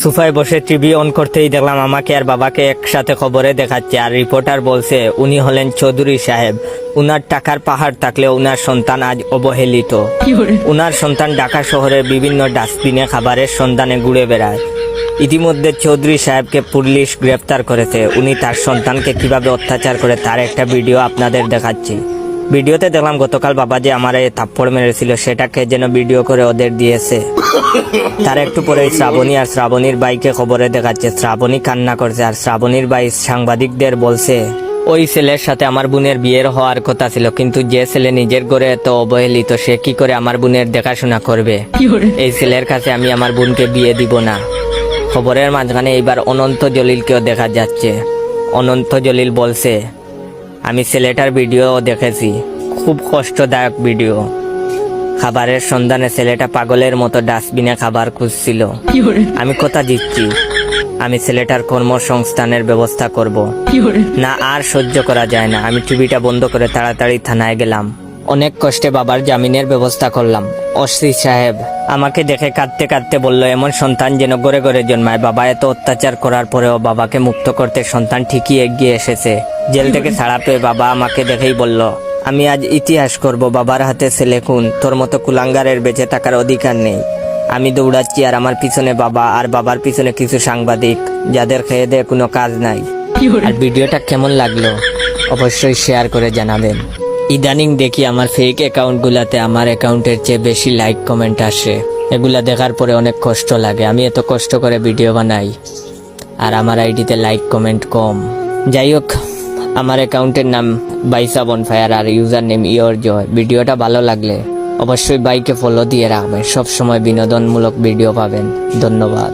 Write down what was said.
সোফায় বসে TV on করতেই দেখলাম আমাকে আর বাবাকে একসাথে খবরে দেখাচ্ছে, আর রিপোর্টার বলছে উনি হলেন চৌধুরী সাহেব। উনার টাকার পাহাড় থাকলেও উনার সন্তান আজ অবহেলিত। উনার সন্তান ঢাকা শহরের বিভিন্ন ডাস্টবিনে খাবারের সন্ধানে ঘুরে বেড়ায়। ইতিমধ্যে চৌধুরী সাহেবকে পুলিশ গ্রেফতার করেছে। উনি তার সন্তানকে কিভাবে অত্যাচার করে তার একটা ভিডিও আপনাদের দেখাচ্ছি। ভিডিওতে দেখলাম গতকাল বাবা যে আমার থাপ্পড় মেরেছিল সেটাকে যেন ভিডিও করে ওদের দিয়েছে। তার একটু পরে শ্রাবণী আর শ্রাবণীর বাইকে খবরে দেখাচ্ছে। শ্রাবণী কান্না করছে আর শ্রাবণীর ভাই সাংবাদিকদের বলছে ওই ছেলের সাথে আমার বোনের বিয়ের হওয়ার কথা ছিল, কিন্তু যে ছেলে নিজের ঘরে এত অবহেলিত সে কি করে আমার বোনের দেখাশোনা করবে। এই ছেলের কাছে আমি আমার বোনকে বিয়ে দিব না। খবরের মাঝখানে এইবার অনন্ত জলিলকেও দেখা যাচ্ছে। অনন্ত জলিল বলছে আমি ছেলেটার ভিডিও দেখেছি, খুব কষ্টদায়ক ভিডিও। খাবারের সন্ধানে ছেলেটা পাগলের মতো ডাস্টবিনে খাবার খুঁজছিল। আমি কথা দিচ্ছি আমি ছেলেটার কর্মসংস্থানের ব্যবস্থা করব। না আর সহ্য করা যায় না। আমি টিভিটা বন্ধ করে তাড়াতাড়ি থানায় গেলাম। অনেক কষ্টে বাবার জামিনের ব্যবস্থা করলাম। ওসি সাহেব আমাকে দেখে কাঁদতে কাঁদতে বলল এমন সন্তান যেন ঘরে ঘরে জন্মায়। বাবা এত অত্যাচার করার পরেও বাবাকে মুক্ত করতে সন্তান ঠিকই এগিয়ে এসেছে। জেল থেকে ছাড়া পেয়ে বাবা আমাকে দেখেই বলল আমি আজ ইতিহাস করব। বাবার হাতে ছেলে খুন, তোর মতো কুলাঙ্গারের বেঁচে থাকার অধিকার নেই। আমি দৌড়াচ্ছি আর আমার পিছনে বাবা, আর বাবার পিছনে কিছু সাংবাদিক যাদের খেয়ে দেয়ে কোনো কাজ নাই। আর ভিডিওটা কেমন লাগলো অবশ্যই শেয়ার করে জানাবেন। ইদানিং দেখি আমার ফেক অ্যাকাউন্টগুলাতে আমার অ্যাকাউন্টের চেয়ে বেশি লাইক কমেন্ট আসে। এগুলা দেখার পরে অনেক কষ্ট লাগে। আমি এত কষ্ট করে ভিডিও বানাই আর আমার আইডিতে লাইক কমেন্ট কম। যাই হোক, আমার অ্যাকাউন্টের নাম বাইসা বনফায়ার আর ইউজার নেম ইয়োর জয়। ভিডিওটা ভালো লাগলে অবশ্যই বাইকে ফলো দিয়ে রাখবেন। সবসময় বিনোদনমূলক ভিডিও পাবেন। ধন্যবাদ।